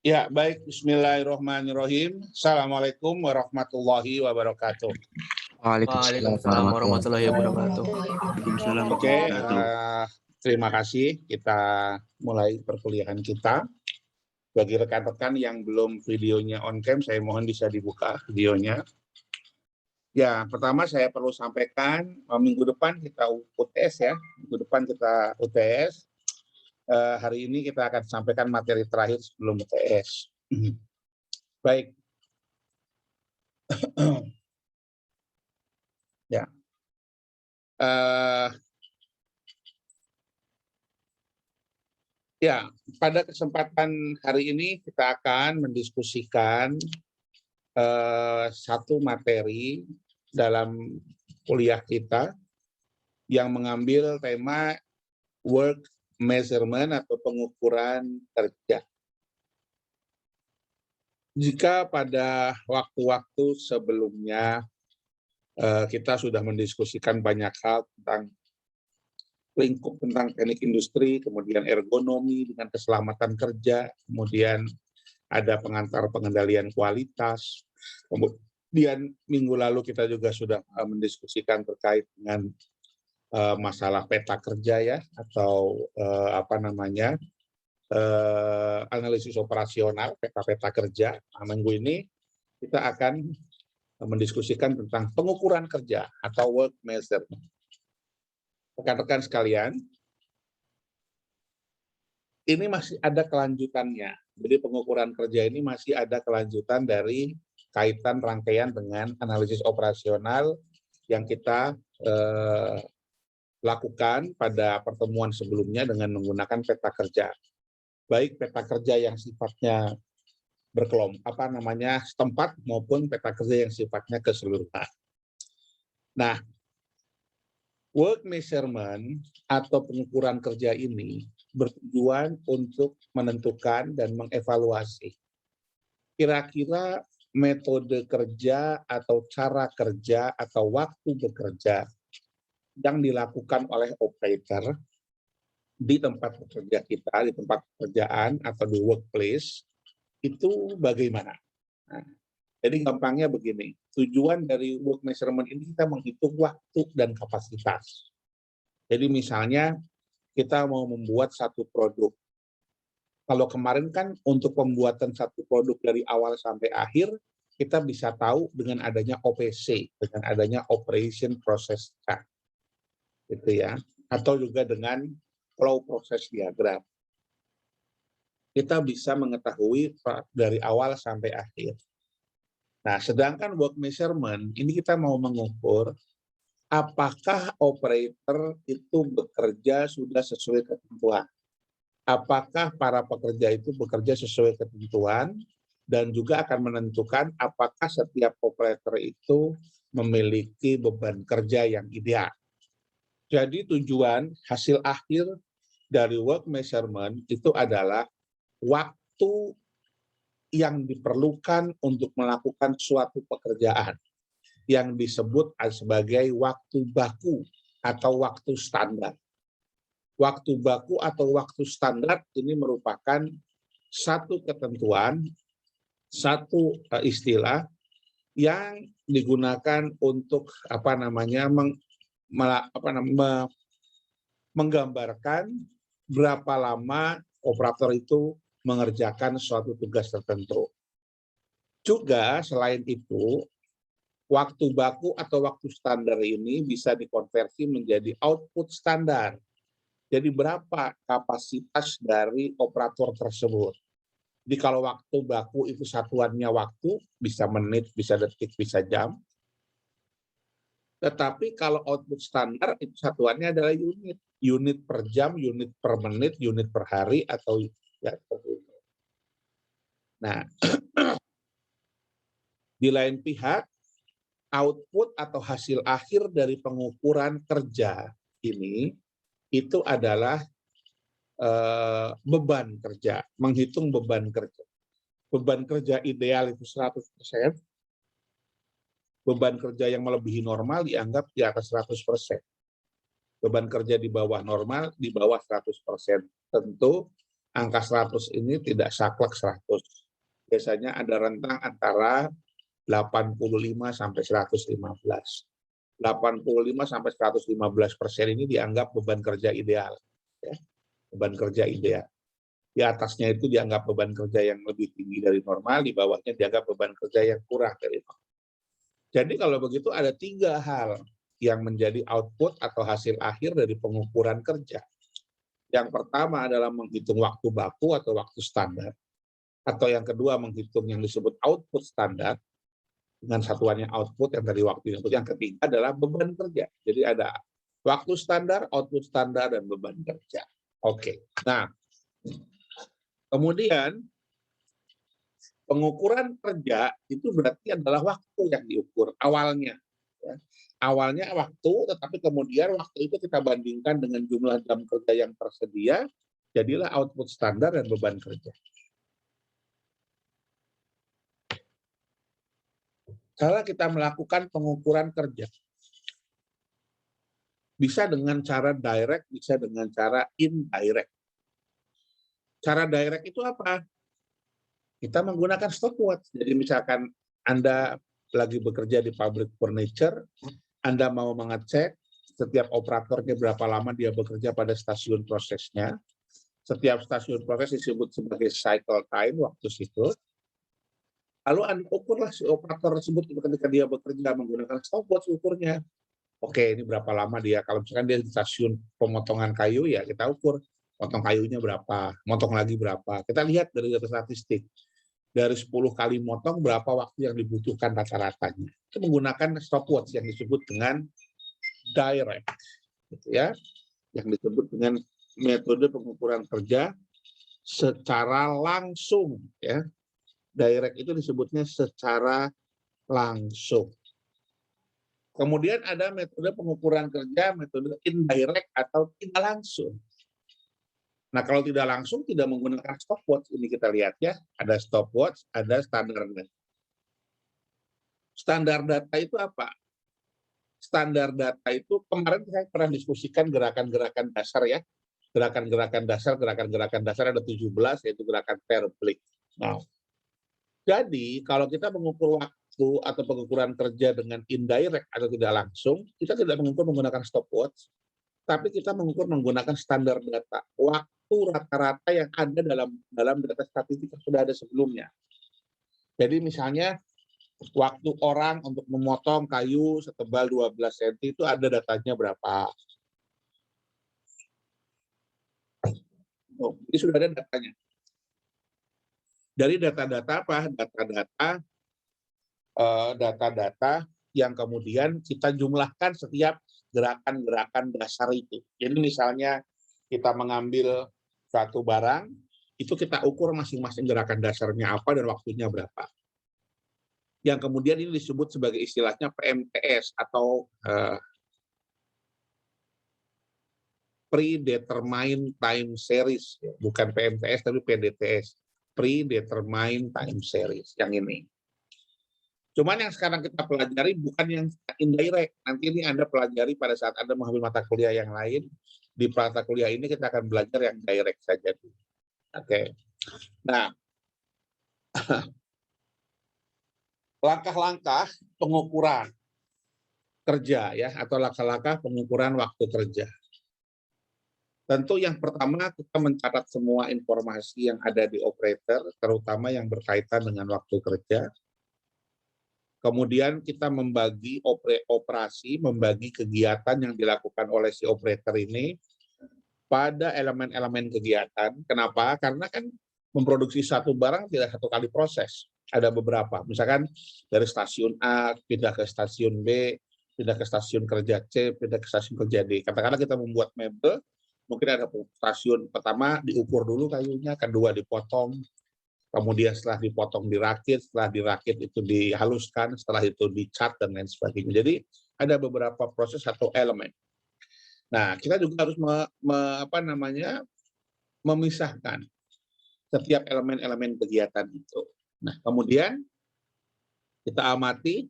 Ya, baik. Bismillahirrahmanirrahim. Assalamualaikum warahmatullahi wabarakatuh. Waalaikumsalam warahmatullahi wabarakatuh. Oke, terima kasih. Kita mulai perkuliahan kita. Bagi rekan-rekan yang belum videonya on cam, saya mohon bisa dibuka videonya. Ya, pertama saya perlu sampaikan, minggu depan kita UTS ya. Minggu depan kita UTS. Hari ini kita akan sampaikan materi terakhir sebelum UTS. Baik. Ya. Ya, pada kesempatan hari ini kita akan mendiskusikan satu materi dalam kuliah kita yang mengambil tema work measurement atau pengukuran kerja. Jika pada waktu-waktu sebelumnya kita sudah mendiskusikan banyak hal tentang lingkup tentang teknik industri, kemudian ergonomi dengan keselamatan kerja, kemudian ada pengantar pengendalian kualitas, kemudian minggu lalu kita juga sudah mendiskusikan terkait dengan masalah peta kerja ya, atau analisis operasional, peta-peta kerja. Nah, minggu ini kita akan mendiskusikan tentang pengukuran kerja atau work measurement. Rekan-rekan sekalian, ini masih ada kelanjutannya. Jadi pengukuran kerja ini masih ada kelanjutan dari kaitan rangkaian dengan analisis operasional yang kita lakukan pada pertemuan sebelumnya dengan menggunakan peta kerja. Baik peta kerja yang sifatnya setempat maupun peta kerja yang sifatnya keseluruhan. Nah, work measurement atau pengukuran kerja ini bertujuan untuk menentukan dan mengevaluasi kira-kira metode kerja atau cara kerja atau waktu bekerja yang dilakukan oleh operator di tempat bekerja kita, di tempat pekerjaan atau di workplace, itu bagaimana. Nah, jadi gampangnya begini, tujuan dari work measurement ini kita menghitung waktu dan kapasitas. Jadi misalnya kita mau membuat satu produk. Kalau kemarin kan untuk pembuatan satu produk dari awal sampai akhir, kita bisa tahu dengan adanya OPC, dengan adanya Operation Process Chart. Gitu ya, atau juga dengan flow process diagram. Kita bisa mengetahui dari awal sampai akhir. Nah, sedangkan work measurement, ini kita mau mengukur apakah operator itu bekerja sudah sesuai ketentuan. Apakah para pekerja itu bekerja sesuai ketentuan, dan juga akan menentukan apakah setiap operator itu memiliki beban kerja yang ideal. Jadi tujuan hasil akhir dari work measurement itu adalah waktu yang diperlukan untuk melakukan suatu pekerjaan yang disebut sebagai waktu baku atau waktu standar. Waktu baku atau waktu standar ini merupakan satu ketentuan, satu istilah yang digunakan untuk menggambarkan berapa lama operator itu mengerjakan suatu tugas tertentu. Juga selain itu, waktu baku atau waktu standar ini bisa dikonversi menjadi output standar. Jadi berapa kapasitas dari operator tersebut. Jadi kalau waktu baku itu satuannya waktu, bisa menit, bisa detik, bisa jam. Tetapi kalau output standar itu satuannya adalah unit. Unit per jam, unit per menit, unit per hari, atau ya seperti itu. Nah, di lain pihak, output atau hasil akhir dari pengukuran kerja ini itu adalah beban kerja, menghitung beban kerja. Beban kerja ideal itu 100%, beban kerja yang melebihi normal dianggap di atas 100%. Beban kerja di bawah normal di bawah 100%. Tentu angka 100 ini tidak saklek 100. Biasanya ada rentang antara 85 sampai 115. 85 sampai 115% ini dianggap beban kerja ideal. Ya, beban kerja ideal. Di atasnya itu dianggap beban kerja yang lebih tinggi dari normal, di bawahnya dianggap beban kerja yang kurang dari normal. Jadi kalau begitu ada 3 hal yang menjadi output atau hasil akhir dari pengukuran kerja. Yang pertama adalah menghitung waktu baku atau waktu standar. Atau yang kedua menghitung yang disebut output standar, dengan satuannya output yang dari waktu input. Yang ketiga adalah beban kerja. Jadi ada waktu standar, output standar, dan beban kerja. Oke. Nah, kemudian pengukuran kerja itu berarti adalah waktu yang diukur awalnya. Ya. Awalnya waktu, tetapi kemudian waktu itu kita bandingkan dengan jumlah jam kerja yang tersedia, jadilah output standar dan beban kerja. Cara kita melakukan pengukuran kerja, bisa dengan cara direct, bisa dengan cara indirect. Cara direct itu apa? Kita menggunakan stopwatch. Jadi misalkan Anda lagi bekerja di pabrik furniture, Anda mau mengecek setiap operatornya berapa lama dia bekerja pada stasiun prosesnya. Setiap stasiun proses disebut sebagai cycle time, waktu siklus. Lalu Anda ukurlah si operator tersebut ketika dia bekerja menggunakan stopwatch ukurnya. Oke, ini berapa lama dia, kalau misalkan dia di stasiun pemotongan kayu, ya kita ukur potong kayunya berapa, motong lagi berapa. Kita lihat dari data statistik. Dari 10 kali motong, berapa waktu yang dibutuhkan rata-ratanya. Itu menggunakan stopwatch yang disebut dengan direct. Gitu ya, yang disebut dengan metode pengukuran kerja secara langsung. Ya. Direct itu disebutnya secara langsung. Kemudian ada metode pengukuran kerja, metode indirect atau tidak langsung. Nah, kalau tidak langsung tidak menggunakan stopwatch, ini kita lihat ya, ada stopwatch, ada standar data. Standar data itu apa? Standar data itu kemarin saya pernah diskusikan gerakan-gerakan dasar ya. Gerakan-gerakan dasar ada 17, yaitu gerakan Verblick. Nah, jadi kalau kita mengukur waktu atau pengukuran kerja dengan indirect atau tidak langsung, kita tidak mengukur menggunakan stopwatch, tapi kita mengukur menggunakan standar data, waktu rata-rata yang ada dalam data statistik yang sudah ada sebelumnya. Jadi misalnya waktu orang untuk memotong kayu setebal 12 cm itu ada datanya berapa. Oh, ini sudah ada datanya. Dari data-data apa? Data-data yang kemudian kita jumlahkan setiap gerakan-gerakan dasar itu. Jadi misalnya kita mengambil satu barang, itu kita ukur masing-masing gerakan dasarnya apa dan waktunya berapa. Yang kemudian ini disebut sebagai istilahnya PMTS atau Predetermined Time Series. Bukan PMTS tapi PDTS. Predetermined Time Series. Yang ini. Cuman yang sekarang kita pelajari bukan yang indirect. Nanti ini Anda pelajari pada saat Anda mengambil mata kuliah yang lain. Di mata kuliah ini kita akan belajar yang direct saja. Oke. Nah, langkah-langkah pengukuran kerja ya, atau langkah-langkah pengukuran waktu kerja. Tentu yang pertama kita mencatat semua informasi yang ada di operator, terutama yang berkaitan dengan waktu kerja. Kemudian kita membagi membagi kegiatan yang dilakukan oleh si operator ini pada elemen-elemen kegiatan. Kenapa? Karena kan memproduksi satu barang tidak satu kali proses. Ada beberapa. Misalkan dari stasiun A pindah ke stasiun B, pindah ke stasiun kerja C, pindah ke stasiun kerja D. Katakanlah kita membuat mebel, mungkin ada stasiun pertama diukur dulu kayunya, kedua dipotong, kemudian setelah dipotong dirakit, setelah dirakit itu dihaluskan, setelah itu dicat dan lain sebagainya. Jadi ada beberapa proses atau elemen. Nah, kita juga harus memisahkan setiap elemen-elemen kegiatan itu. Nah, kemudian kita amati,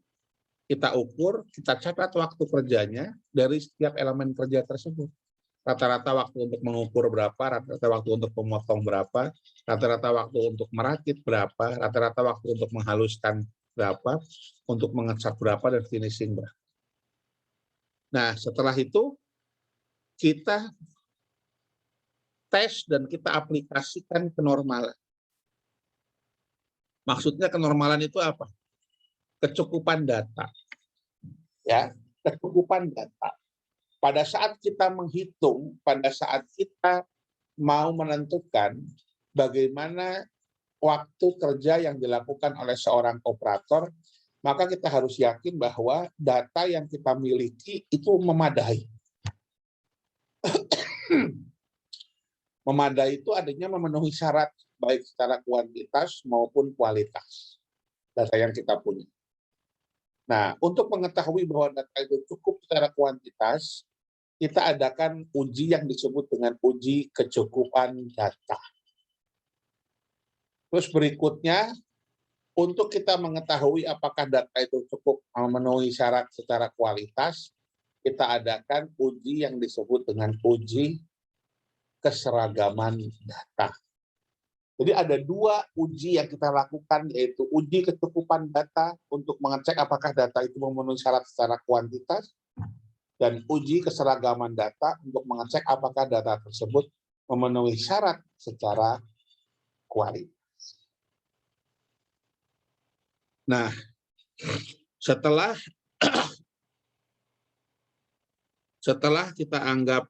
kita ukur, kita catat waktu kerjanya dari setiap elemen kerja tersebut. rata-rata waktu untuk mengukur berapa, rata-rata waktu untuk memotong berapa, rata-rata waktu untuk merakit berapa, rata-rata waktu untuk menghaluskan berapa, untuk mengecat berapa, dan finishing berapa. Nah, setelah itu kita tes dan kita aplikasikan kenormalan. Maksudnya kenormalan itu apa? Kecukupan data. Ya, kecukupan data. Pada saat kita menghitung, pada saat kita mau menentukan bagaimana waktu kerja yang dilakukan oleh seorang operator, maka kita harus yakin bahwa data yang kita miliki itu memadai. Memadai itu artinya memenuhi syarat baik secara kuantitas maupun kualitas data yang kita punya. Nah, untuk mengetahui bahwa data itu cukup secara kuantitas, kita adakan uji yang disebut dengan uji kecukupan data. Terus berikutnya, untuk kita mengetahui apakah data itu cukup memenuhi syarat secara kualitas, kita adakan uji yang disebut dengan uji keseragaman data. Jadi ada dua uji yang kita lakukan, yaitu uji kecukupan data untuk mengecek apakah data itu memenuhi syarat secara kuantitas, dan uji keseragaman data untuk mengecek apakah data tersebut memenuhi syarat secara kualitas. Nah, setelah kita anggap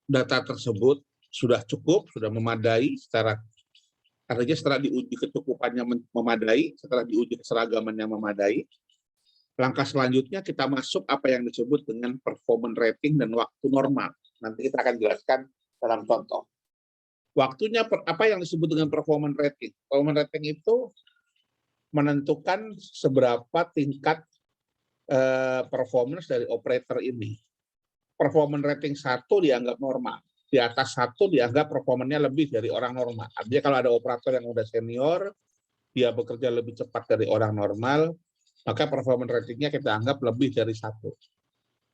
data tersebut sudah cukup, sudah memadai secara, artinya setelah diuji kecukupannya memadai, setelah diuji keseragamannya memadai, langkah selanjutnya kita masuk apa yang disebut dengan performance rating dan waktu normal. Nanti kita akan jelaskan dalam contoh. Waktunya apa yang disebut dengan performance rating? Performance rating itu menentukan seberapa tingkat performance dari operator ini. Performance rating 1 dianggap normal. Di atas 1 dianggap performanya lebih dari orang normal. Artinya kalau ada operator yang udah senior, dia bekerja lebih cepat dari orang normal, maka performance ratingnya kita anggap lebih dari 1.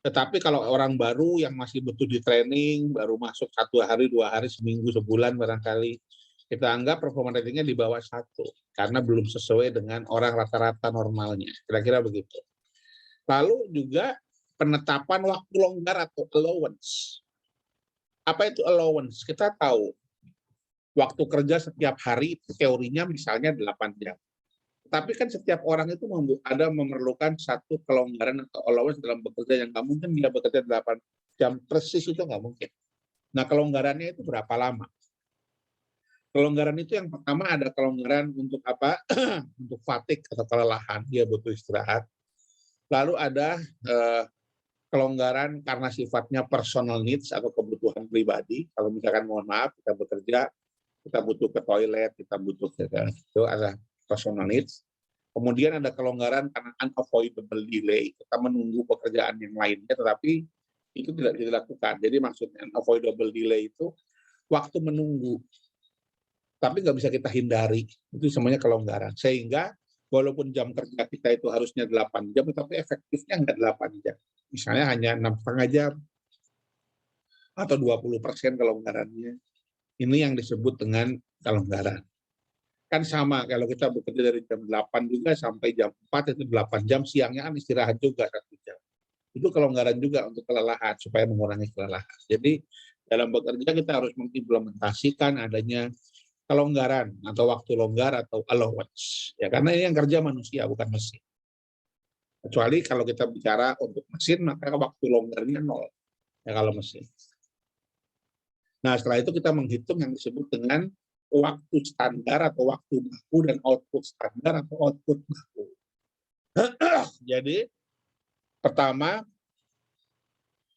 Tetapi kalau orang baru yang masih butuh di training, baru masuk 1 hari, 2 hari, seminggu, sebulan barangkali, kita anggap performance ratingnya di bawah 1, karena belum sesuai dengan orang rata-rata normalnya. Kira-kira begitu. Lalu juga penetapan waktu longgar atau allowance. Apa itu allowance? Kita tahu waktu kerja setiap hari teorinya misalnya 8 jam. Tapi kan setiap orang itu memerlukan satu kelonggaran atau allowance dalam bekerja, yang nggak mungkin dia bekerja 8 jam persis, itu nggak mungkin. Nah, kelonggarannya itu berapa lama? Kelonggaran itu yang pertama ada kelonggaran untuk apa? Untuk fatigue atau kelelahan, dia butuh istirahat. Lalu ada kelonggaran karena sifatnya personal needs atau kebutuhan pribadi. Kalau misalkan mohon maaf kita bekerja, kita butuh ke toilet, kita butuh itu ada personal needs. Kemudian ada kelonggaran karena unavoidable delay. Kita menunggu pekerjaan yang lainnya, tetapi itu tidak dilakukan. Jadi maksudnya unavoidable delay itu waktu menunggu, tapi nggak bisa kita hindari. Itu semuanya kelonggaran. Sehingga walaupun jam kerja kita itu harusnya 8 jam, tapi efektifnya nggak 8 jam. Misalnya hanya 6,5 jam atau 20% kelonggarannya. Ini yang disebut dengan kelonggaran. Kan sama kalau kita bekerja dari jam 8 juga sampai jam 4, itu 8 jam, siangnya kan istirahat juga 1 jam. Itu kelonggaran juga untuk kelelahan, supaya mengurangi kelelahan. Jadi dalam bekerja kita harus mengimplementasikan adanya kelonggaran atau waktu longgar atau allowance. Ya, karena ini yang kerja manusia, bukan mesin. Kecuali kalau kita bicara untuk mesin, maka waktu longgarnya 0. Ya kalau mesin. Nah, setelah itu kita menghitung yang disebut dengan waktu standar atau waktu baku dan output standar atau output baku. Jadi, pertama,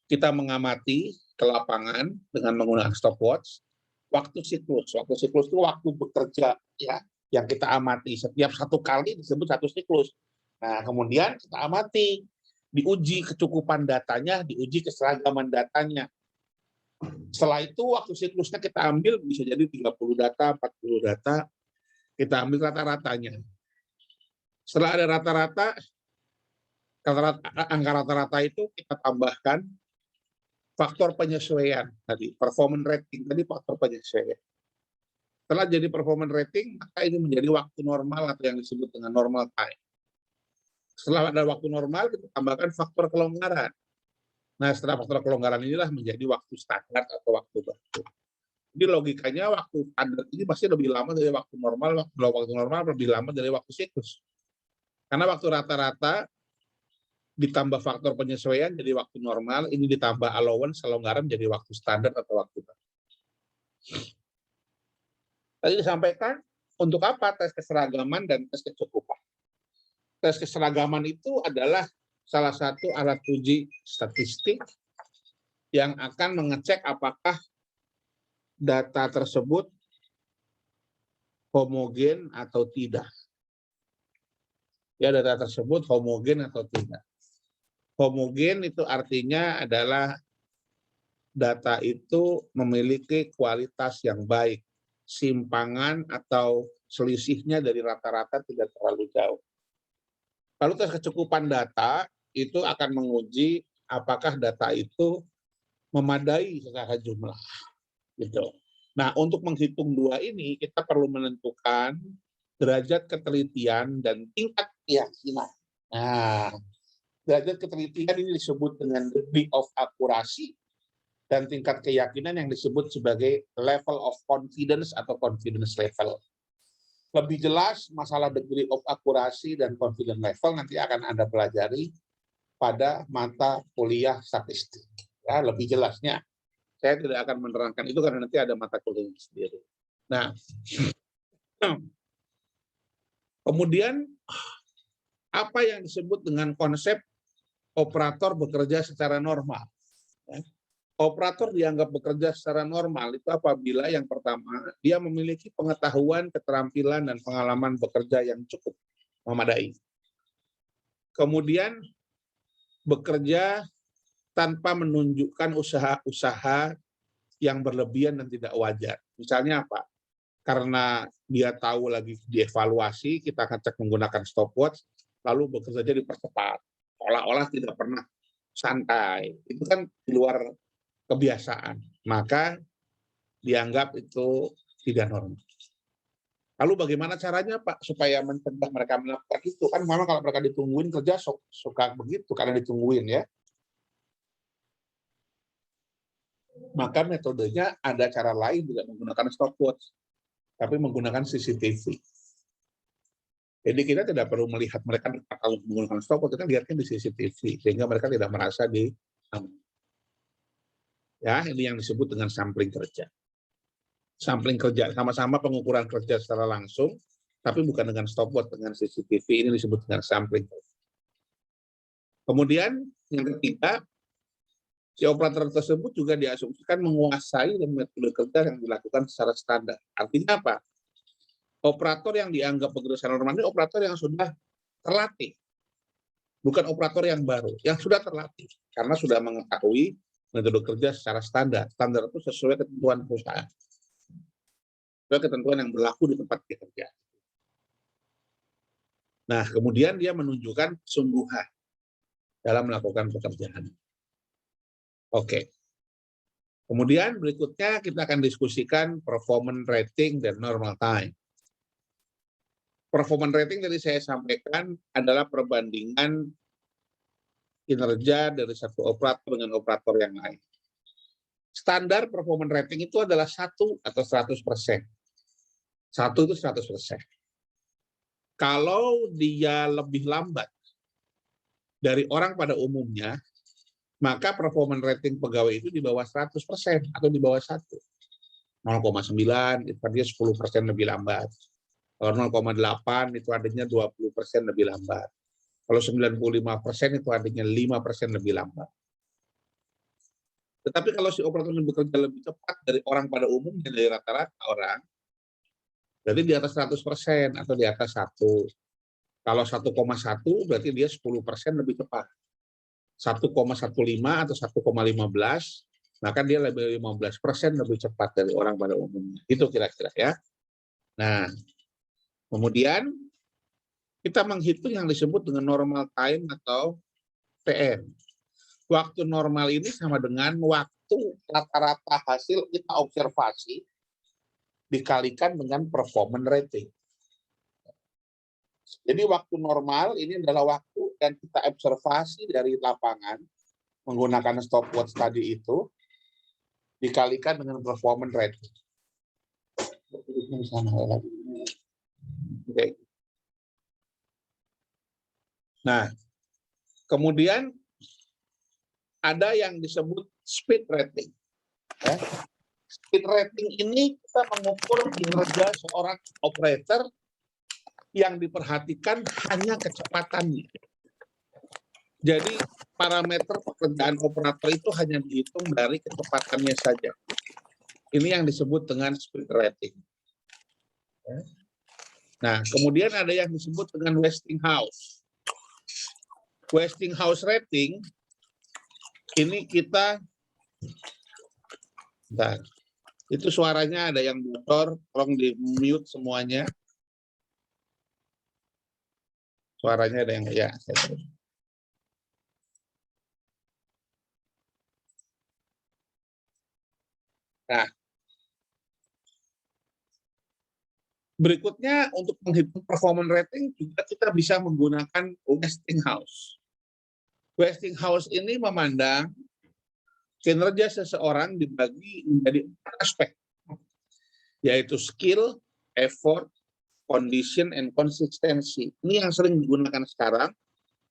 kita mengamati ke lapangan dengan menggunakan stopwatch. Waktu siklus itu waktu bekerja ya, yang kita amati. Setiap 1 kali disebut 1 siklus. Nah, kemudian kita amati, diuji kecukupan datanya, diuji keseragaman datanya. Setelah itu waktu siklusnya kita ambil bisa jadi 30 data, 40 data, kita ambil rata-ratanya. Setelah ada rata-rata, angka rata-rata itu kita tambahkan faktor penyesuaian tadi, performance rating tadi faktor penyesuaian. Setelah jadi performance rating, maka ini menjadi waktu normal atau yang disebut dengan normal time. Setelah ada waktu normal, kita tambahkan faktor kelonggaran. Nah, setelah faktor kelonggaran inilah menjadi waktu standar atau waktu baku. Jadi logikanya waktu standar ini pasti lebih lama dari waktu normal, waktu normal lebih lama dari waktu siklus. Karena waktu rata-rata ditambah faktor penyesuaian jadi waktu normal, ini ditambah allowance, kelonggaran jadi waktu standar atau waktu baku. Tadi disampaikan untuk apa tes keseragaman dan tes kecukupan. Tes keseragaman itu adalah salah satu alat uji statistik yang akan mengecek apakah data tersebut homogen atau tidak. Ya, data tersebut homogen atau tidak. Homogen itu artinya adalah data itu memiliki kualitas yang baik. Simpangan atau selisihnya dari rata-rata tidak terlalu jauh. Lalu tes kecukupan data itu akan menguji apakah data itu memadai secara jumlah. Gitu. Nah, untuk menghitung dua ini kita perlu menentukan derajat ketelitian dan tingkat keyakinan. Nah, derajat ketelitian ini disebut dengan degree of accuracy dan tingkat keyakinan yang disebut sebagai level of confidence atau confidence level. Lebih jelas masalah degree of accuracy dan confidence level nanti akan Anda pelajari pada mata kuliah statistik. Ya, lebih jelasnya. Saya tidak akan menerangkan itu karena nanti ada mata kuliah sendiri. Nah, kemudian apa yang disebut dengan konsep operator bekerja secara normal? Ya. Operator dianggap bekerja secara normal itu apabila yang pertama, dia memiliki pengetahuan, keterampilan, dan pengalaman bekerja yang cukup memadai. Kemudian, bekerja tanpa menunjukkan usaha-usaha yang berlebihan dan tidak wajar. Misalnya apa? Karena dia tahu lagi dievaluasi, kita akan cek menggunakan stopwatch, lalu bekerja dipercepat. Seolah-olah tidak pernah santai. Itu kan di luar kebiasaan, maka dianggap itu tidak normal. Lalu bagaimana caranya Pak supaya mencegah mereka melakukan itu? Kan memang kalau mereka ditungguin kerja suka begitu karena ditungguin ya. Maka metodenya ada cara lain, tidak menggunakan stopwatch, tapi menggunakan CCTV. Jadi kita tidak perlu melihat mereka kalau menggunakan stopwatch, kita lihatnya di CCTV sehingga mereka tidak merasa di ya, ini yang disebut dengan sampling kerja. Sampling kerja, sama-sama pengukuran kerja secara langsung, tapi bukan dengan stopwatch, dengan CCTV, ini disebut dengan sampling kerja. Kemudian, yang ketiga, si operator tersebut juga diasumsikan menguasai metode kerja yang dilakukan secara standar. Artinya apa? Operator yang dianggap bekerja secara normal ini operator yang sudah terlatih. Bukan operator yang baru, yang sudah terlatih. Karena sudah mengetahui metode kerja secara standar. Standar itu sesuai ketentuan perusahaan. Sesuai ketentuan yang berlaku di tempat dia kerja. Nah, kemudian dia menunjukkan kesungguhan dalam melakukan pekerjaan. Oke. Kemudian berikutnya kita akan diskusikan performance rating dan normal time. Performance rating tadi saya sampaikan adalah perbandingan kinerja dari satu operator dengan operator yang lain. Standar performance rating itu adalah 1 atau 100%. 1 itu 100%. Kalau dia lebih lambat dari orang pada umumnya, maka performance rating pegawai itu di bawah 100% atau di bawah 1. 0,9 itu artinya 10% lebih lambat. Kalau 0,8 itu artinya 20% lebih lambat. Kalau 95% itu artinya 5% lebih lambat. Tetapi kalau si operator ini bekerja lebih cepat dari orang pada umumnya, dari rata-rata orang, berarti di atas 100% atau di atas 1. Kalau 1,1 berarti dia 10% lebih cepat. 1,15 atau 1,15 Maka dia lebih 15% lebih cepat dari orang pada umumnya. Itu kira-kira ya. Nah, kemudian kita menghitung yang disebut dengan normal time atau PM. Waktu normal ini sama dengan waktu rata-rata hasil kita observasi dikalikan dengan performance rating. Jadi waktu normal ini adalah waktu yang kita observasi dari lapangan menggunakan stopwatch tadi itu dikalikan dengan performance rating. Oke. Nah, kemudian ada yang disebut speed rating. Ya. Speed rating ini kita mengukur kinerja seorang operator yang diperhatikan hanya kecepatannya. Jadi parameter pekerjaan operator itu hanya dihitung dari kecepatannya saja. Ini yang disebut dengan speed rating. Nah, kemudian ada yang disebut dengan Westinghouse. Westinghouse rating ini kita, bentar, itu suaranya ada yang bocor, tolong di mute semuanya. Suaranya ada yang ya. Nah, berikutnya untuk menghitung performance rating juga kita bisa menggunakan Westinghouse. Westinghouse ini memandang kinerja seseorang dibagi menjadi 4 aspek, yaitu skill, effort, condition, and consistency. Ini yang sering digunakan sekarang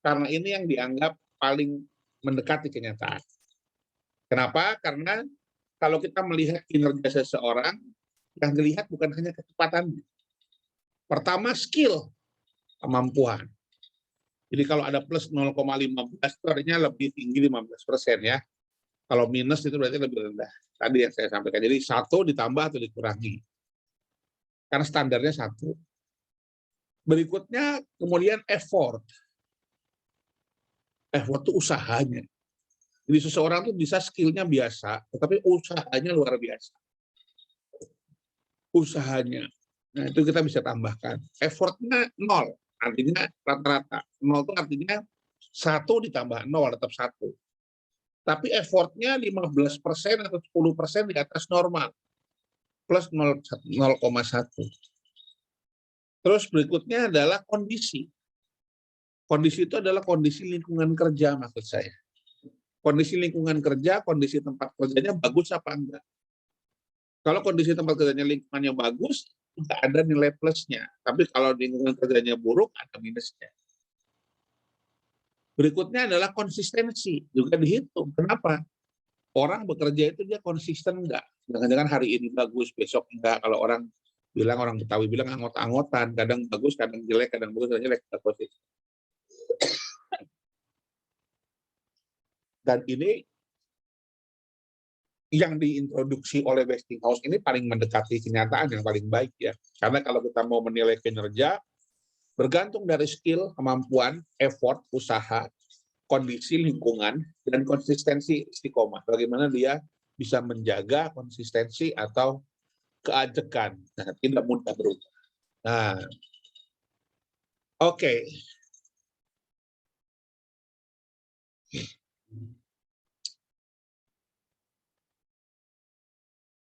karena ini yang dianggap paling mendekati kenyataan. Kenapa? Karena kalau kita melihat kinerja seseorang, yang dilihat bukan hanya kecepatannya. Pertama, skill, kemampuan. Jadi kalau ada plus 0,15 itu artinya lebih tinggi 15% ya. Kalau minus itu berarti lebih rendah. Tadi yang saya sampaikan. Jadi 1 ditambah atau dikurangi. Karena standarnya 1. Berikutnya kemudian effort. Effort itu usahanya. Jadi seseorang itu bisa skillnya biasa, tetapi usahanya luar biasa. Usahanya. Nah, itu kita bisa tambahkan. Effortnya 0, artinya rata-rata. 0 itu artinya 1 ditambah 0, tetap 1. Tapi effortnya 15% atau 10% di atas normal. Plus 0,1. Terus berikutnya adalah kondisi. Kondisi itu adalah kondisi lingkungan kerja maksud saya. Kondisi lingkungan kerja, kondisi tempat kerjanya bagus apa enggak. Kalau kondisi tempat kerjanya lingkungannya bagus, tidak ada nilai plusnya. Tapi kalau lingkungan kerjanya buruk, ada minusnya. Berikutnya adalah konsistensi, juga dihitung. Kenapa? Orang bekerja itu dia konsisten enggak. Jangan-jangan hari ini bagus, besok enggak. Kalau orang bilang, orang Betawi bilang angot-angotan, kadang bagus, kadang jelek, kadang bagus, kadang jelek. Dan ini yang diintroduksi oleh Westinghouse ini paling mendekati kenyataan yang paling baik ya. Karena kalau kita mau menilai kinerja, bergantung dari skill, kemampuan, effort, usaha, kondisi lingkungan, dan konsistensi istiqomah. Bagaimana dia bisa menjaga konsistensi atau keajekan. Nah, tidak mudah berubah. Nah, oke.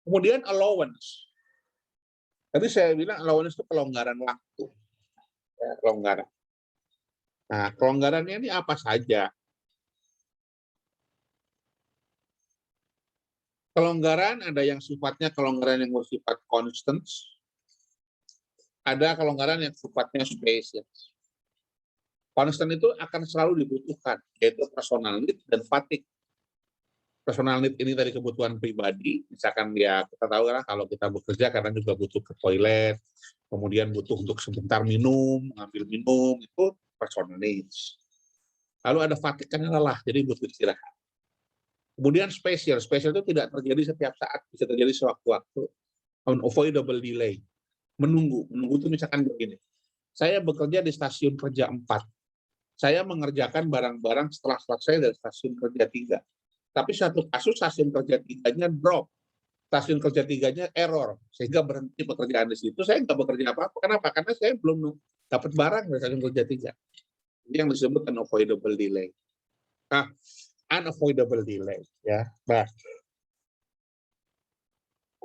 Kemudian allowance. Tadi saya bilang allowance itu kelonggaran waktu. Ya, kelonggaran. Nah, kelonggarannya ini apa saja? Kelonggaran ada yang sifatnya kelonggaran yang bersifat constant, ada kelonggaran yang sifatnya spesial. Constant itu akan selalu dibutuhkan, yaitu personal need dan fatigue. Personal need ini dari kebutuhan pribadi, misalkan ya kita tahu kan kalau kita bekerja kadang juga butuh ke toilet, kemudian butuh untuk sebentar minum, mengambil minum, itu personal needs. Lalu ada fatigue karena lelah, jadi butuh istirahat. Kemudian spesial itu tidak terjadi setiap saat, bisa terjadi sewaktu-waktu. Unavoidable delay, menunggu itu misalkan begini. Saya bekerja di stasiun kerja 4. Saya mengerjakan barang-barang setelah selesai dari stasiun kerja 3. Tapi satu kasus stasiun kerja 3-nya drop, stasiun kerja 3-nya error, sehingga berhenti pekerjaan di situ. Saya nggak bekerja apa-apa. Kenapa? Karena saya belum dapat barang dari stasiun kerja 3. Ini yang disebut unavoidable delay. Nah, unavoidable delay, ya. Nah,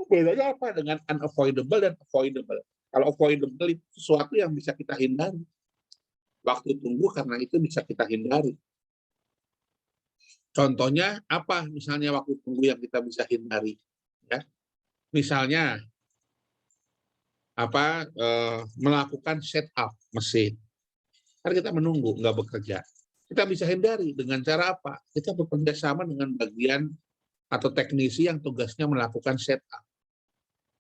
bedanya apa dengan unavoidable dan avoidable? Kalau avoidable itu sesuatu yang bisa kita hindari. Waktu tunggu karena itu bisa kita hindari. Contohnya apa? Misalnya waktu tunggu yang kita bisa hindari. Ya. Misalnya melakukan setup mesin. Karena kita menunggu, nggak bekerja. Kita bisa hindari dengan cara apa? Kita bekerja sama dengan bagian atau teknisi yang tugasnya melakukan setup.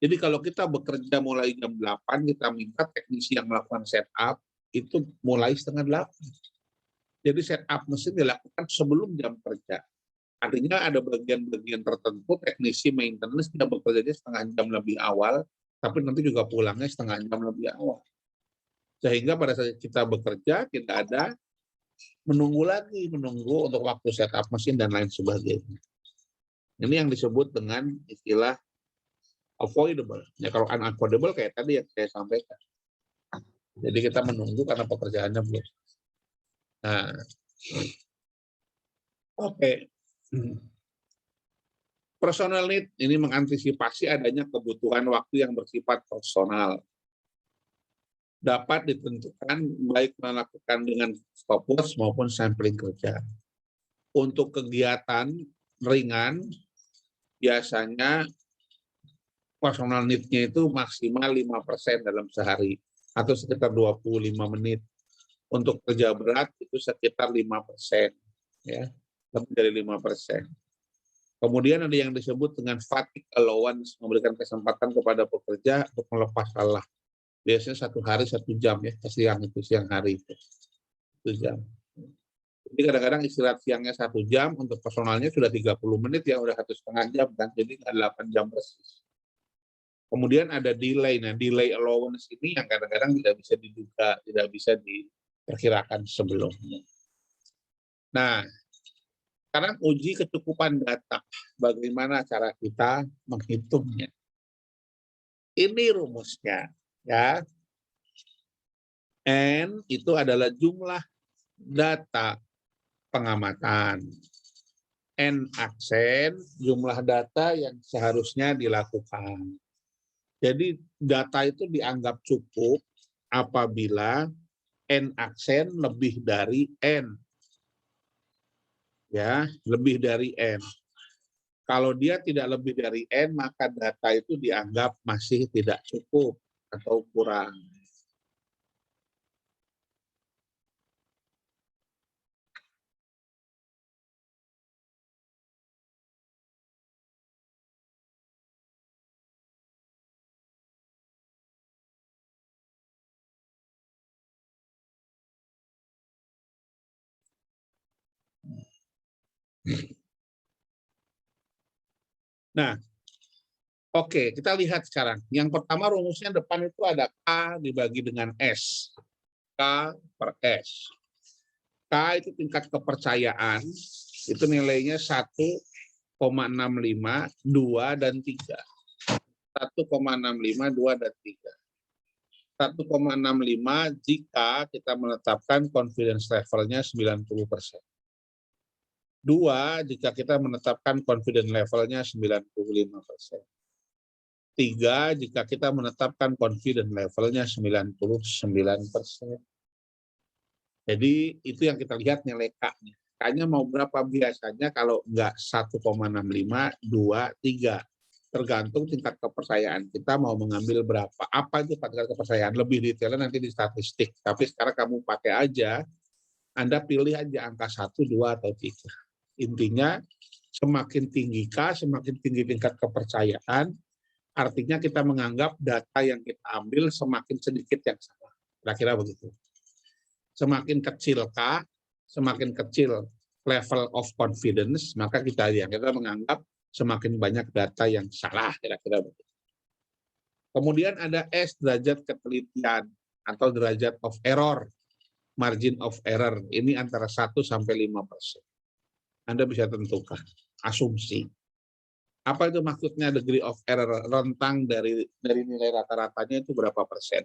Jadi kalau kita bekerja mulai jam 8, kita minta teknisi yang melakukan setup itu mulai setengah 8. Jadi setup mesin dilakukan sebelum jam kerja. Artinya ada bagian-bagian tertentu teknisi maintenance dia bekerjanya setengah jam lebih awal, tapi nanti juga pulangnya setengah jam lebih awal. Sehingga pada saat kita bekerja tidak ada menunggu untuk waktu setup mesin dan lain sebagainya. Ini yang disebut dengan istilah avoidable. Ya, kalau unavoidable kayak tadi yang saya sampaikan. Jadi kita menunggu karena pekerjaannya belum. Nah, oke. Personal need ini mengantisipasi adanya kebutuhan waktu yang bersifat personal. Dapat ditentukan baik melakukan dengan stopwatch maupun sampling kerja. Untuk kegiatan ringan, biasanya personal need-nya itu maksimal 5% dalam sehari, atau sekitar 25 menit. Untuk kerja berat itu sekitar 5%, ya, lebih dari 5%. Kemudian ada yang disebut dengan fatigue allowance, memberikan kesempatan kepada pekerja untuk melepas lelah. Biasanya 1 hari 1 jam ya, siang hari itu 1 jam. Jadi kadang-kadang istirahat siangnya 1 jam, untuk personalnya sudah 30 menit ya, udah 1,5 jam kan, jadi 8 jam persis. Kemudian ada delay. Nah, delay allowance ini yang kadang-kadang tidak bisa diduga, tidak bisa diperkirakan sebelumnya. Nah, sekarang uji kecukupan data. Bagaimana cara kita menghitungnya? Ini rumusnya, ya. N itu adalah jumlah data pengamatan. N aksen jumlah data yang seharusnya dilakukan. Jadi data itu dianggap cukup apabila N aksen lebih dari N. Ya, lebih dari N. Kalau dia tidak lebih dari N, maka data itu dianggap masih tidak cukup atau kurang. Nah, oke, kita lihat sekarang. Yang pertama rumusnya depan itu ada K dibagi dengan S. K per S. K itu tingkat kepercayaan, itu nilainya 1,65, 2, dan 3. 1,65, 2, dan 3. 1,65 jika kita menetapkan confidence levelnya 90%. 2 jika kita menetapkan confidence levelnya 95%. 3 jika kita menetapkan confidence levelnya 99%. Jadi itu yang kita lihat nilai K-nya. K-nya mau berapa biasanya kalau enggak 1,65, 2, 3. Tergantung tingkat kepercayaan kita mau mengambil berapa. Apa itu tingkat kepercayaan? Lebih detailnya nanti di statistik. Tapi sekarang kamu pakai aja, Anda pilih aja angka 1, 2, atau 3. Intinya semakin tinggi K, semakin tinggi tingkat kepercayaan, artinya kita menganggap data yang kita ambil semakin sedikit yang salah. Kira-kira begitu. Semakin kecil K, semakin kecil level of confidence, maka kita menganggap semakin banyak data yang salah, kira-kira begitu. Kemudian ada S, derajat ketelitian atau derajat of error, margin of error. Ini antara 1 sampai 5%. Anda bisa tentukan. asumsi. Apa itu maksudnya degree of error, rentang dari nilai rata-ratanya itu berapa persen?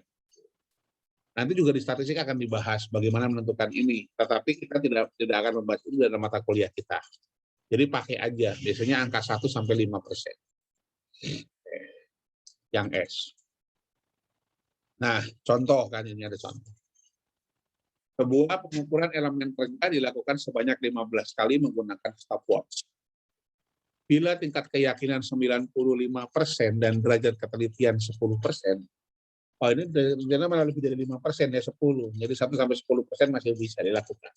Nanti juga di statistik akan dibahas bagaimana menentukan ini, tetapi kita tidak akan membahas itu dalam mata kuliah kita. Jadi pakai aja, biasanya angka 1 sampai 5%. Yang S. Nah, contoh kan ini ada contoh. Sebuah pengukuran elemen kerja dilakukan sebanyak 15 kali menggunakan stopwatch. Bila tingkat keyakinan 95% dan derajat ketelitian 10%, oh ini rencana malah lebih dari 5% ya 10. Jadi 1 sampai 10% masih bisa dilakukan.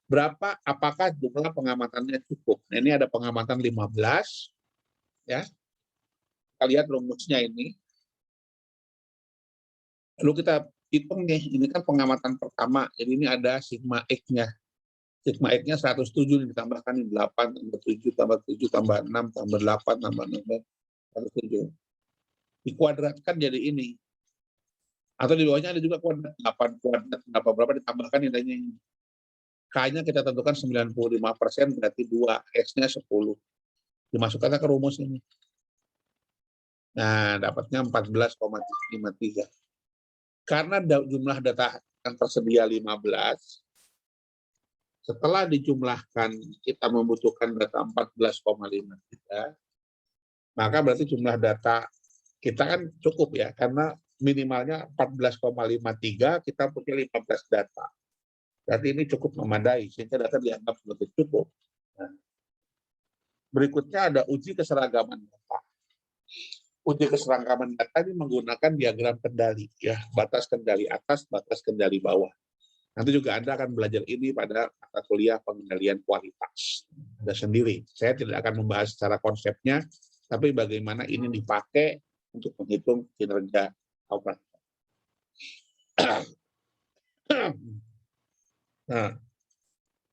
Berapa? Apakah jumlah pengamatannya cukup? Nah, ini ada pengamatan 15, ya. Kita lihat rumusnya ini. Lalu kita hitung nih, ini kan pengamatan pertama. Jadi ini ada sigma X-nya. Sigma X-nya 107 ditambahkan 8 tambah 7 tambah 7 tambah 6 tambah 8 tambah 6 107. Dikuadratkan jadi ini. Atau di bawahnya ada juga kuadrat 8 kuadrat berapa ditambahkan nilainya ini. K-nya kita tentukan 95%, berarti 2, X-nya 10. Dimasukkan ke rumus ini. Nah, dapatnya 14,53. Karena jumlah data yang tersedia 15, setelah dijumlahkan kita membutuhkan data 14,53, maka berarti jumlah data kita kan cukup ya, karena minimalnya 14,53, kita punya 15 data. Berarti ini cukup memadai, sehingga data dianggap sebagai cukup. Nah, berikutnya ada uji keseragaman data. Uji keseragaman data ini menggunakan diagram kendali, ya, batas kendali atas, batas kendali bawah. Nanti juga Anda akan belajar ini pada mata kuliah pengendalian kualitas. Anda sendiri. Saya tidak akan membahas secara konsepnya, tapi bagaimana ini dipakai untuk menghitung kinerja operator. Nah,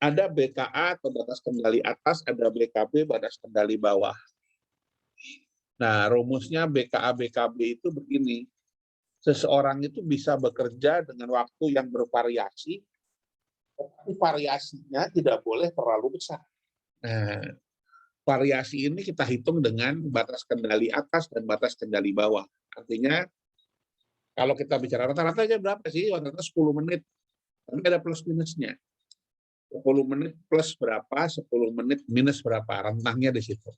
ada BKA atau batas kendali atas, ada BKB batas kendali bawah. Nah, rumusnya BKA-BKB itu begini. Seseorang itu bisa bekerja dengan waktu yang bervariasi, tetapi variasinya tidak boleh terlalu besar. Nah, variasi ini kita hitung dengan batas kendali atas dan batas kendali bawah. Artinya, kalau kita bicara rata-rata aja berapa sih? Rata-rata 10 menit. Tapi ada plus minusnya. 10 menit plus berapa, 10 menit minus berapa. Rentangnya di situ.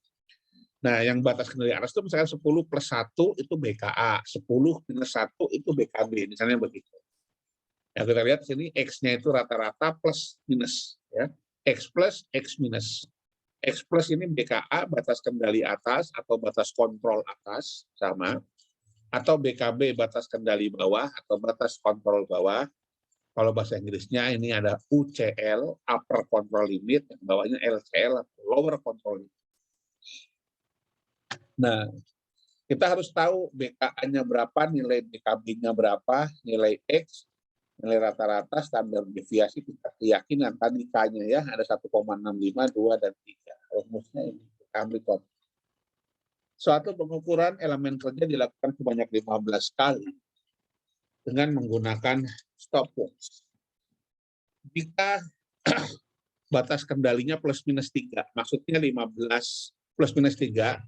Nah, yang batas kendali atas itu misalkan 10 plus 1 itu BKA, 10 minus 1 itu BKB, misalnya begitu. Ya, kita lihat sini X-nya itu rata-rata plus minus. Ya. X plus, X minus. X plus ini BKA, batas kendali atas atau batas kontrol atas, sama. Atau BKB, batas kendali bawah atau batas kontrol bawah. Kalau bahasa Inggrisnya ini ada UCL, upper control limit, yang bawahnya LCL, lower control limit. Nah, kita harus tahu BKA-nya berapa, nilai BKB-nya berapa, nilai X, nilai rata-rata, standar deviasi, tingkat keyakinan. Tadi K-nya ya, ada 1,65, 2, dan 3. Rumusnya ini, ambil. Suatu pengukuran elemen kerja dilakukan sebanyak 15 kali dengan menggunakan stopwatch. Jika batas kendalinya plus minus 3, maksudnya 15 plus minus 3,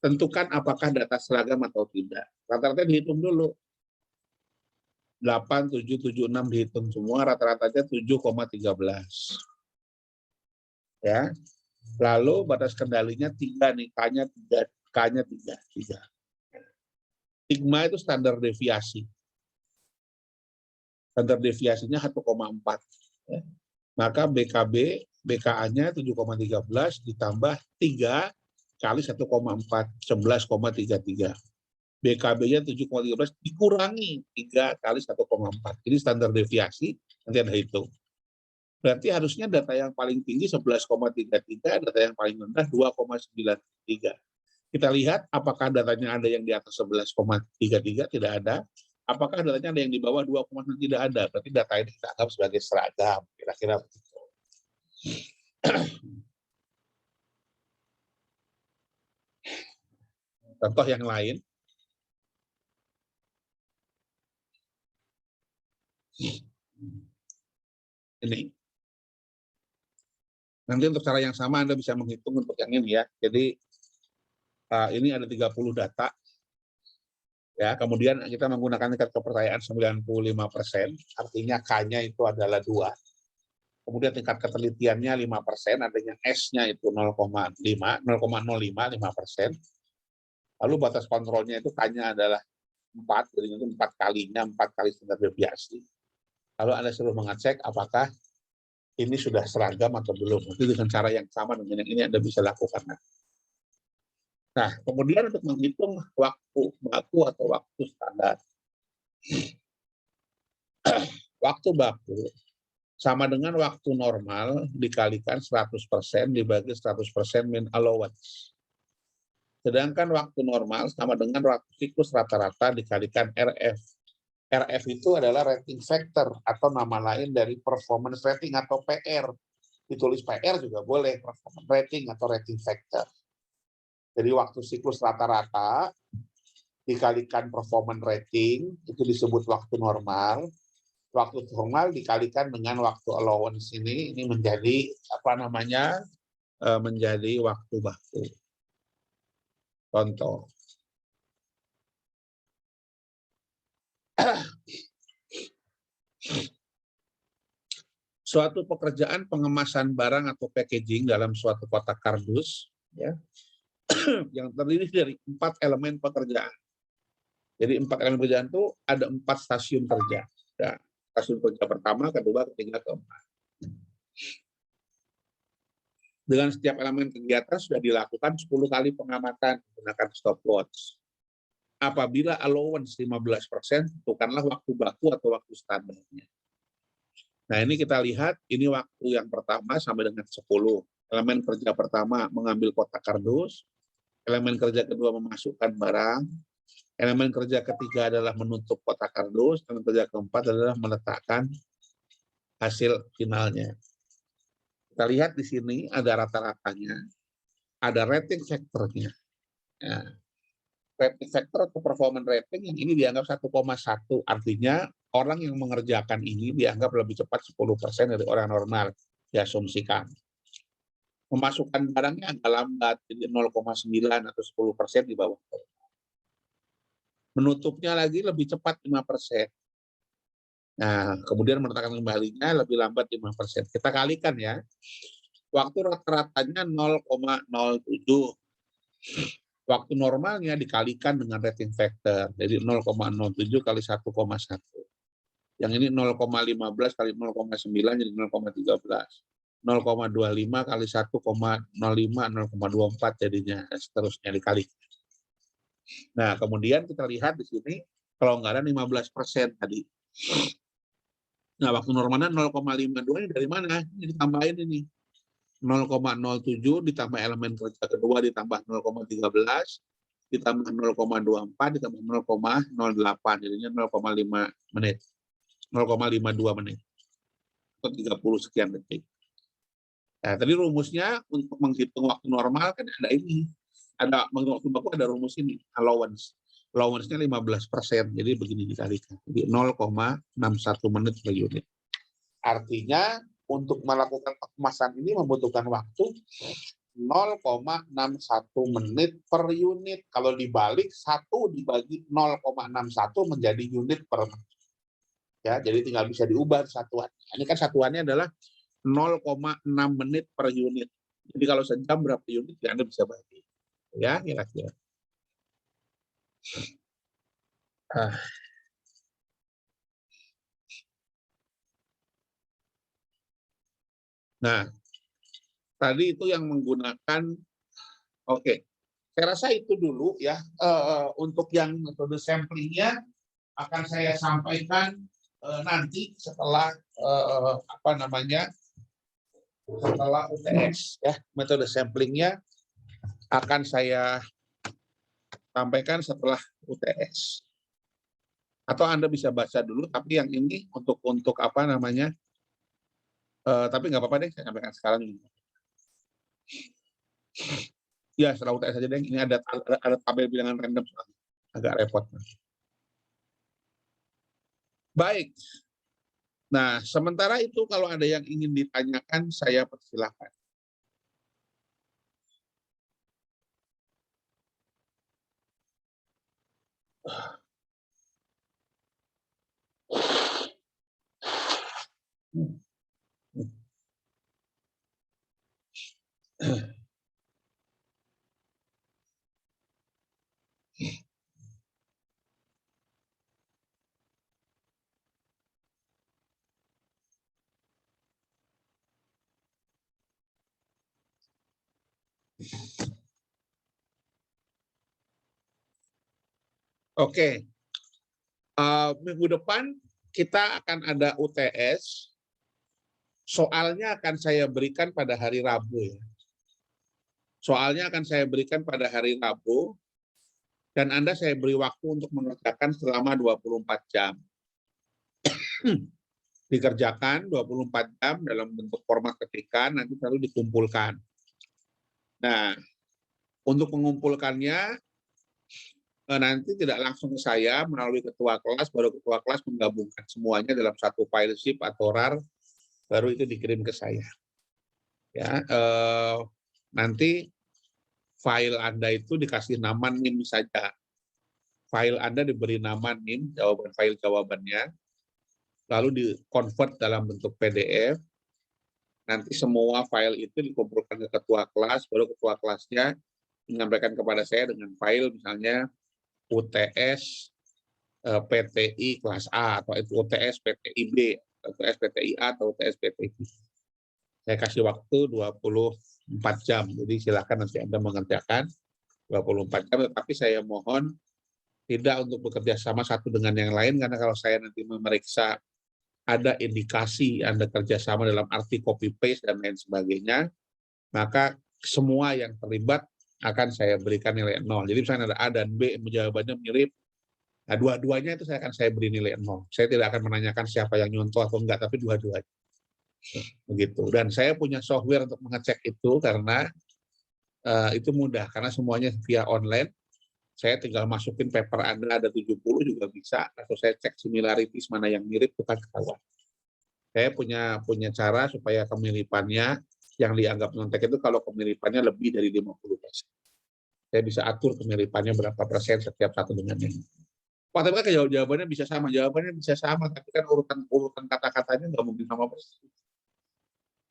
tentukan apakah data seragam atau tidak. Rata-rata dihitung dulu. 8, 7, 7, 6 dihitung semua, rata-ratanya 7,13. Ya. Lalu batas kendalinya 3 nih, K-nya 3, K-nya 3. Sigma itu standar deviasi. Standar deviasinya 1,4. Ya. Maka BKB, BKA-nya 7,13 ditambah 3 kali 1,4, 11,33. BKB-nya 7,13 dikurangi 3 kali 1,4. Ini standar deviasi, nanti ada hitung. Berarti harusnya data yang paling tinggi 11,33, data yang paling rendah 2,93. Kita lihat apakah datanya ada yang di atas 11,33, tidak ada. Apakah datanya ada yang di bawah 2,9, tidak ada. Berarti data ini kita anggap sebagai seragam, kira-kira begitu. Contoh yang lain. Ini. Nanti untuk cara yang sama Anda bisa menghitung untuk yang ini ya. Jadi ini ada 30 data. Ya, kemudian kita menggunakan tingkat kepercayaan 95%, artinya K-nya itu adalah 2. Kemudian tingkat ketelitiannya 5%, adanya S-nya itu 0,05, 5%. Lalu batas kontrolnya itu K-nya adalah 4, jadi itu 4 kalinya, 4 kali standar deviasi. Lalu Anda suruh mengecek apakah ini sudah seragam atau belum. Nanti dengan cara yang sama dengan yang ini Anda bisa lakukan. Nah, kemudian untuk menghitung waktu baku atau waktu standar. Waktu baku sama dengan waktu normal dikalikan 100% dibagi 100% mean allowance. Sedangkan waktu normal sama dengan waktu siklus rata-rata dikalikan RF. RF itu adalah rating factor atau nama lain dari performance rating atau PR. Ditulis PR juga boleh, performance rating atau rating factor. Jadi waktu siklus rata-rata dikalikan performance rating, itu disebut waktu normal. Waktu normal dikalikan dengan waktu allowance ini menjadi menjadi waktu baku. Contoh. Suatu pekerjaan pengemasan barang atau packaging dalam suatu kotak kardus, ya, yang terdiri dari 4 elemen pekerjaan. Jadi 4 elemen pekerjaan itu ada 4 stasiun kerja. Ya, stasiun kerja pertama, kedua, ketiga, keempat. Dengan setiap elemen kegiatan sudah dilakukan 10 kali pengamatan menggunakan stopwatch. Apabila allowance 15%, tentukanlah waktu baku atau waktu standarnya. Nah, ini kita lihat, ini waktu yang pertama sampai dengan 10. Elemen kerja pertama mengambil kotak kardus, elemen kerja kedua memasukkan barang, elemen kerja ketiga adalah menutup kotak kardus, elemen kerja keempat adalah meletakkan hasil finalnya. Kita lihat di sini ada rata-ratanya, ada rating factor-nya. Ya. Rating factor atau performance rating yang ini dianggap 1,1, artinya orang yang mengerjakan ini dianggap lebih cepat 10% dari orang normal, diasumsikan. Memasukkan barangnya agak lambat, jadi 0,9 atau 10% di bawah. Menutupnya lagi lebih cepat 5%. Nah, kemudian meletakkan kembalinya lebih lambat 5%. Kita kalikan ya. Waktu rata-ratanya 0,07. Waktu normalnya dikalikan dengan rating factor. Jadi 0,07 kali 1,1. Yang ini 0,15 kali 0,9 jadi 0,13. 0,25 kali 1,05, 0,24 jadinya, seterusnya dikalikan. Nah, kemudian kita lihat di sini kelonggaran 15% tadi. Nah, waktu normalnya 0,52 ini dari mana? Ini ditambahin ini. 0,07 ditambah elemen kerja kedua ditambah 0,13 ditambah 0,24 ditambah 0,08 jadinya 0,5 menit. 0,52 menit. Atau 30 sekian detik. Nah, tadi rumusnya untuk menghitung waktu normal kan ada ini. Ada waktu baku ada rumus ini, allowance. Allowance-nya 15%, jadi begini dikalikan. Jadi 0,61 menit per unit. Artinya untuk melakukan pengemasan ini membutuhkan waktu 0,61 menit per unit. Kalau dibalik 1 dibagi 0,61 menjadi unit per menit. Ya, jadi tinggal bisa diubah satuan. Ini kan satuannya adalah 0,6 menit per unit. Jadi kalau sejam berapa unit ya Anda bisa bagi. Ya, kira-kira. Nah, tadi itu yang menggunakan, oke. Saya rasa itu dulu ya. Untuk yang metode samplingnya akan saya sampaikan nanti setelah setelah UTS ya. Metode samplingnya akan saya sampaikan setelah UTS. Atau Anda bisa baca dulu, tapi yang ini untuk tapi nggak apa-apa deh, saya sampaikan sekarang ini. Ya, setelah UTS saja deh. Ini ada tabel bilangan random, agak repot. Baik. Nah, sementara itu kalau ada yang ingin ditanyakan, saya persilahkan. Oke, minggu depan kita akan ada UTS. Soalnya akan saya berikan pada hari Rabu. Ya. Soalnya akan saya berikan pada hari Rabu, dan Anda saya beri waktu untuk mengerjakan selama 24 jam. Dikerjakan 24 jam dalam bentuk format ketikan, nanti lalu dikumpulkan. Nah, untuk mengumpulkannya, nanti tidak langsung ke saya melalui ketua kelas, baru ketua kelas menggabungkan semuanya dalam satu file zip atau RAR, baru itu dikirim ke saya. Ya, nanti file Anda itu dikasih nama NIM saja. File Anda diberi nama NIM, file jawabannya, lalu di-convert dalam bentuk PDF. Nanti semua file itu dikumpulkan ke ketua kelas, baru ketua kelasnya menyampaikan kepada saya dengan file misalnya UTS PTI kelas A, atau itu UTS PTI B, UTS PTI A, atau UTS PTI B. Saya kasih waktu 24 jam, jadi silakan nanti Anda mengerjakan 24 jam, tapi saya mohon tidak untuk bekerja sama satu dengan yang lain, karena kalau saya nanti memeriksa ada indikasi Anda kerjasama dalam arti copy-paste dan lain sebagainya, maka semua yang terlibat akan saya berikan nilai 0. Jadi misalnya ada A dan B, jawabannya mirip, nah dua-duanya itu akan saya beri nilai 0. Saya tidak akan menanyakan siapa yang nyontoh atau enggak, tapi dua-duanya. Begitu. Dan saya punya software untuk mengecek itu, karena itu mudah, karena semuanya via online. Saya tinggal masukin paper Anda ada 70 juga bisa, atau saya cek similarities mana yang mirip, bukan ketahuan. Saya punya cara supaya kemiripannya yang dianggap nyontek itu kalau kemiripannya lebih dari 50%. Saya bisa atur kemiripannya berapa persen setiap satu dengan yang lain. Wah, tapi kan jawabannya bisa sama, tapi kan urutan kata-katanya nggak mungkin sama persis.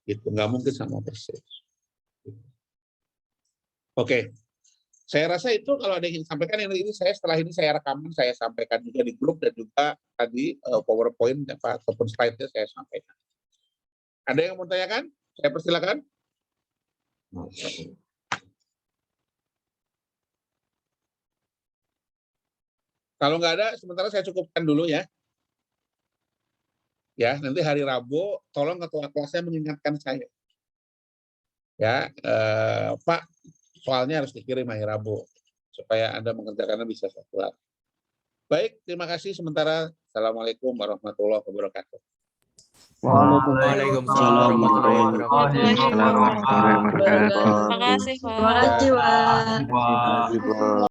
Gitu, nggak mungkin sama persis. Oke, saya rasa itu kalau ada yang ingin sampaikan, ini saya setelah ini saya rekaman, saya sampaikan juga di grup, dan juga tadi PowerPoint ataupun slide-nya saya sampaikan. Ada yang mau tanyakan? Saya persilakan. Kalau nggak ada, sementara saya cukupkan dulu ya. Ya, nanti hari Rabu, tolong ketua kelasnya mengingatkan saya. Ya, Pak, soalnya harus dikirim hari Rabu supaya Anda mengerjakannya bisa satu. Baik, terima kasih sementara. Assalamualaikum warahmatullahi wabarakatuh. Waalaikumsalam warahmatullahi wabarakatuh. Terima kasih, Pak. Terima kasih, Pak.